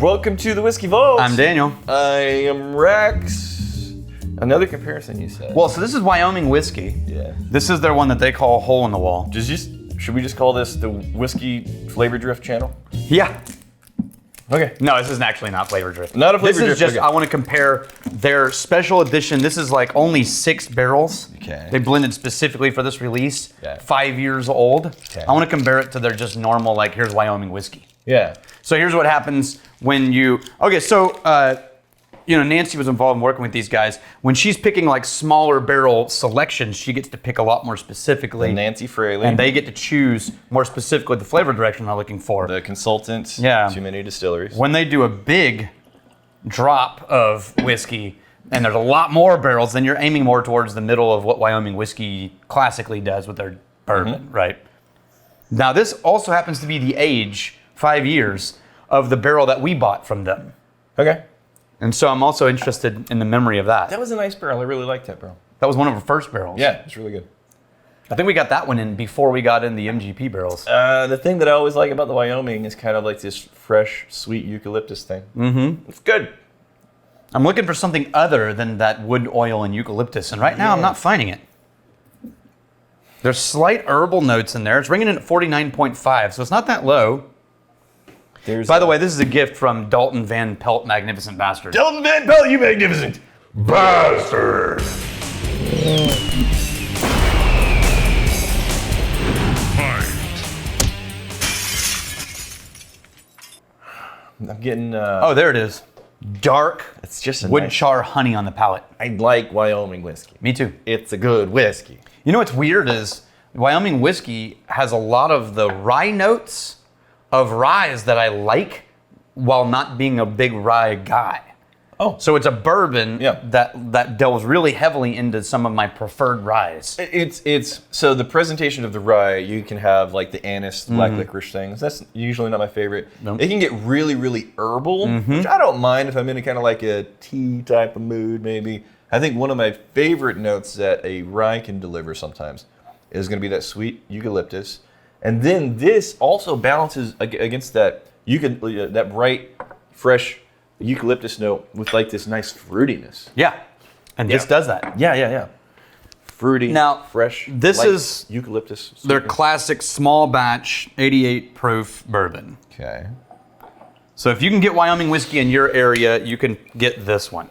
Welcome to the Whiskey Vault. I'm Daniel. I am Rex. Another comparison you said. Well, so this is Wyoming whiskey. Yeah. This is their one that they call Hole in the Wall. Should we just call this the Whiskey Flavor Drift channel? Yeah. Okay. No, this isn't actually not flavor drift. Not a flavor drift. drift. This is just, okay. I want to compare their special edition. This is like only 6 barrels. Okay. They blended specifically for this release. Okay. 5 years old. Okay. I want to compare it to their just normal, like, here's Wyoming whiskey. Yeah. So here's what happens when you, Nancy was involved in working with these guys. When she's picking like smaller barrel selections, she gets to pick a lot more specifically. Nancy Fraley. And they get to choose more specifically the flavor direction they're looking for. The consultant to many distilleries. When they do a big drop of whiskey and there's a lot more barrels, then you're aiming more towards the middle of what Wyoming whiskey classically does with their bourbon, right? Now this also happens to be the age, 5 years, of the barrel that we bought from them. Okay. And so I'm also interested in the memory of that. That was a nice barrel. I really liked that barrel. That was one of our first barrels. Yeah, it's really good. I think we got that one in before we got in the MGP barrels. The thing that I always like about the Wyoming is kind of like this fresh, sweet eucalyptus thing. Mm-hmm. It's good. I'm looking for something other than that wood oil and eucalyptus, and right now I'm not finding it. There's slight herbal notes in there. It's ringing in at 49.5, so it's not that low. By the way, this is a gift from Dalton Van Pelt, Magnificent Bastard. Dalton Van Pelt, you magnificent bastard! I'm getting. Oh, there it is. Dark. It's just a wood nice, char honey on the palate. I like Wyoming whiskey. Me too. It's a good whiskey. You know what's weird is Wyoming whiskey has a lot of the rye notes of ryes that I like while not being a big rye guy. Oh. So it's a bourbon that delves really heavily into some of my preferred ryes. It's so the presentation of the rye, you can have like the anise, black licorice things. That's usually not my favorite. Nope. It can get really, really herbal, which I don't mind if I'm in a kind of like a tea type of mood maybe. I think one of my favorite notes that a rye can deliver sometimes is going to be that sweet eucalyptus. And then this also balances against that that bright, fresh eucalyptus note with like this nice fruitiness. Yeah, and this does that. Yeah. Fruity, now, fresh. This is eucalyptus. Their classic small batch 88 proof bourbon. Okay. So if you can get Wyoming whiskey in your area, you can get this one.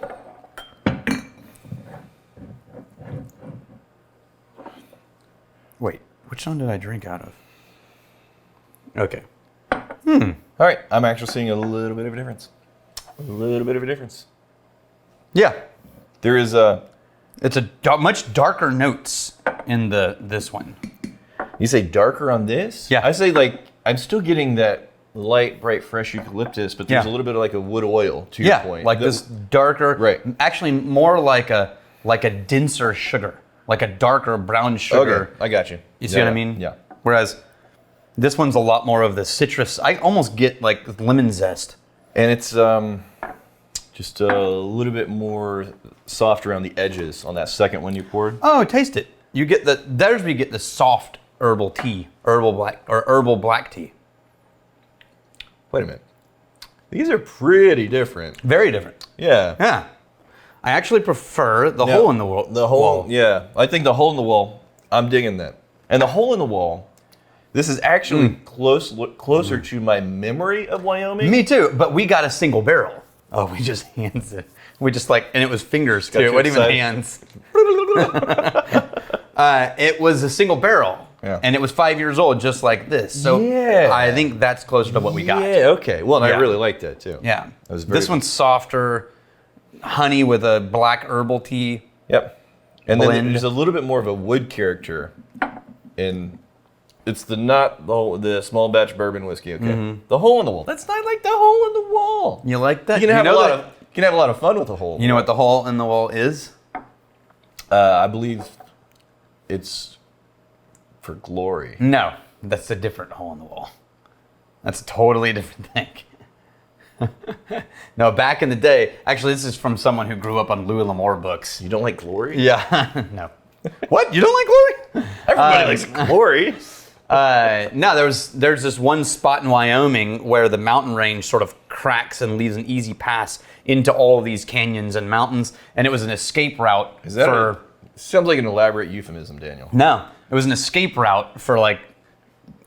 Wait, which one did I drink out of? Okay. All right, I'm actually seeing a little bit of a difference. Yeah. There is It's a much darker notes in this one. You say darker on this? Yeah. I say like, I'm still getting that light, bright, fresh eucalyptus, but there's a little bit of like a wood oil to your point. Like this darker, right? Actually, more like a denser sugar, like a darker brown sugar. Okay, I got you. You see what I mean? Yeah. Whereas this one's a lot more of the citrus. I almost get like lemon zest. And it's just a little bit more soft around the edges on that second one you poured. Oh, taste it. You get there's where you get the soft herbal tea, herbal black tea. Wait a minute. These are pretty different. Very different. Yeah. Yeah. I actually prefer the hole in the wall. The hole, yeah. I think the hole in the wall, I'm digging that. And the hole in the wall, this is actually closer to my memory of Wyoming. Me too, but we got a single barrel. Oh, we just hands it. We just and it was fingers too. It wasn't even hands. It was a single barrel. Yeah. And it was 5 years old, just like this. So I think that's closer to what we got. Yeah, okay. Well, and I really like that too. Yeah. This one's softer, honey with a black herbal tea. Yep. And blend. then there's a little bit more of a wood character in. It's the small batch bourbon whiskey. Okay. The hole in the wall. That's not like the hole in the wall. You like that? You can have a lot of fun with the hole. You know what the hole in the wall is? I believe it's for glory. No, that's a different hole in the wall. That's a totally different thing. No, back in the day, actually, this is from someone who grew up on Louis L'Amour books. You don't like glory? Yeah, no. What? You don't like glory? Everybody likes glory. No, there's this one spot in Wyoming where the mountain range sort of cracks and leaves an easy pass into all of these canyons and mountains. And it was an escape route sounds like an elaborate euphemism, Daniel. No, it was an escape route for like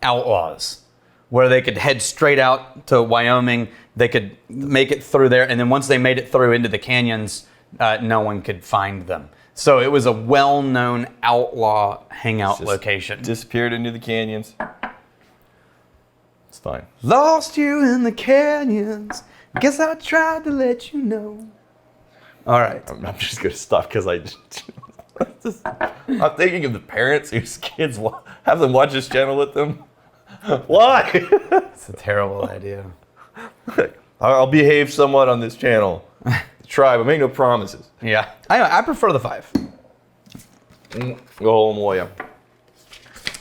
outlaws, where they could head straight out to Wyoming. They could make it through there, and then once they made it through into the canyons, no one could find them. So it was a well-known outlaw hangout location. Disappeared into the canyons. It's fine. Lost you in the canyons. Guess I tried to let you know. All right. I'm just going to stop because I'm thinking of the parents whose kids have them watch this channel with them. Why? It's a terrible idea. I'll behave somewhat on this channel. Try, but make no promises. Yeah. I prefer the 5. Oh, boy.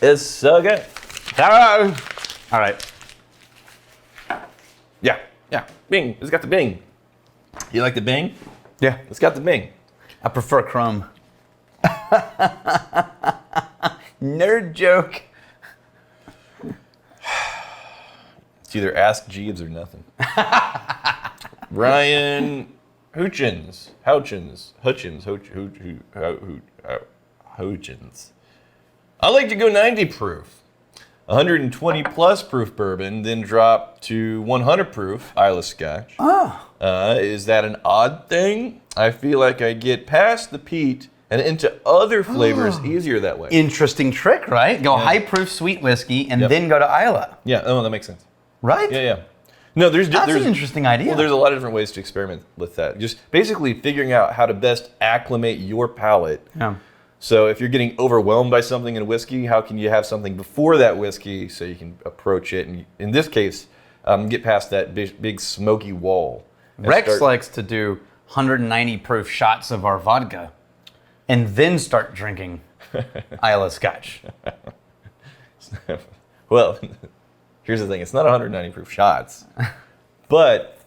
It's so good. All right. Yeah. Bing. It's got the bing. You like the bing? Yeah. It's got the bing. I prefer chrome. Nerd joke. It's either Ask Jeeves or nothing. Ryan Hutchins. I like to go 90 proof. 120 plus proof bourbon, then drop to 100 proof Isla Scotch. Oh. Is that an odd thing? I feel like I get past the peat and into other flavors easier that way. Interesting trick, right? Go high proof sweet whiskey and then go to Isla. Yeah, oh, that makes sense. Right? Yeah. No, there's an interesting idea. Well, there's a lot of different ways to experiment with that. Just basically figuring out how to best acclimate your palate. Yeah. So if you're getting overwhelmed by something in whiskey, how can you have something before that whiskey so you can approach it? And in this case, get past that big smoky wall. Rex likes to do 190 proof shots of our vodka and then start drinking Isla Scotch. Well, here's the thing. It's not 190 proof shots. But,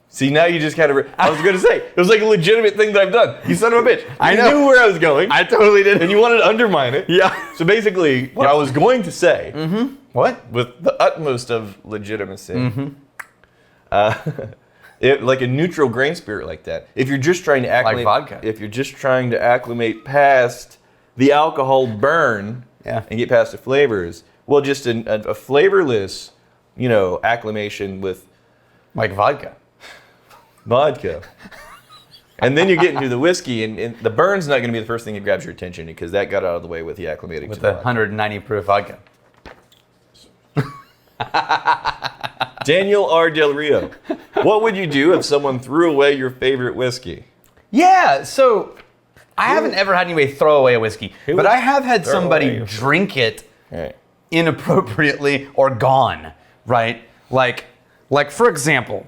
see, now you just kind of... I was going to say, it was like a legitimate thing that I've done. You son of a bitch. I know. You knew where I was going. I totally did. And you wanted to undermine it. Yeah. So basically, what I was going to say, what? with the utmost of legitimacy, like a neutral grain spirit like that, if you're just trying to acclimate... Like vodka. If you're just trying to acclimate past the alcohol burn and get past the flavors, well, just a flavorless, acclimation with... Like vodka. And then you get into the whiskey, and the burn's not going to be the first thing that grabs your attention because that got out of the way with the acclimating with to the 190 proof vodka. Daniel R. Del Rio, what would you do if someone threw away your favorite whiskey? Yeah, so I haven't ever had anybody throw away a whiskey, but I have had somebody drink it inappropriately or gone, right? Like for example,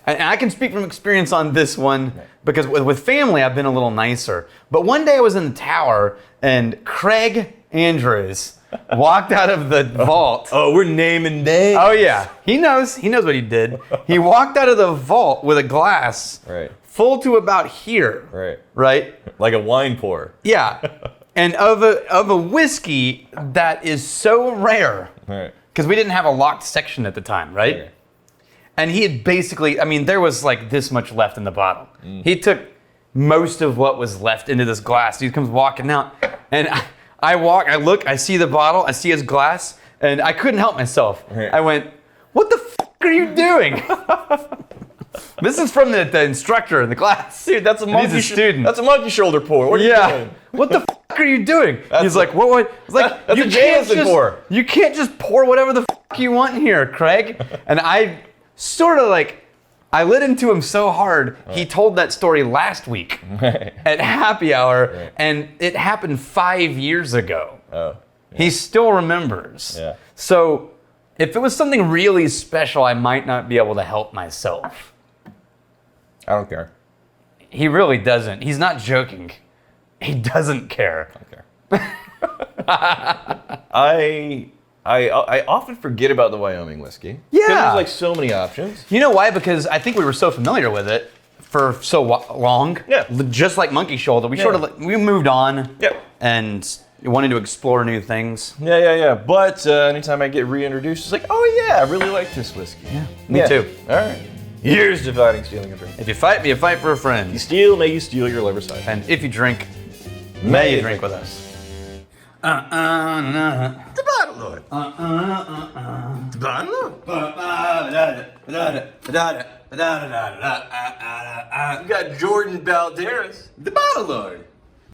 and I can speak from experience on this one because with family I've been a little nicer. But one day I was in the tower and Craig Andrews walked out of the vault. Oh, we're naming names. Oh yeah, he knows what he did. He walked out of the vault with a glass full to about here. Right? Like a wine pour. Yeah. And of a whiskey that is so rare. Because we didn't have a locked section at the time, right? And he had basically, there was like this much left in the bottle. He took most of what was left into this glass. He comes walking out, and I look, I see the bottle, I see his glass, and I couldn't help myself. I went, "What the f*** are you doing?" This is from the instructor in the class. Dude, that's a monkey student. That's a monkey shoulder pour. What are you doing? What the f*** are you doing? He's like, what? It's like, that's a Jameson pour. You can't just pour whatever the f*** you want here, Craig. And I sort of I lit into him so hard, he told that story last week at happy hour, and it happened 5 years ago. He still remembers. So if it was something really special, I might not be able to help myself. I don't care. He really doesn't. He's not joking. He doesn't care. I don't care. I often forget about the Wyoming whiskey. Yeah. Because there's so many options. You know why? Because I think we were so familiar with it for so long. Yeah. Just like Monkey Shoulder. We sort of we moved on. Yep. And You're wanting to explore new things. Yeah. But anytime I get reintroduced, it's like, oh yeah, I really like this whiskey. Yeah, me too. All right. Here's dividing, stealing, and drinking. If you fight me, you fight for a If you friend. steal, may you steal your liver side. And if you drink, may you drink with us. The bottle lord. The bottle lord. You got Jordan Balderas, the bottle lord.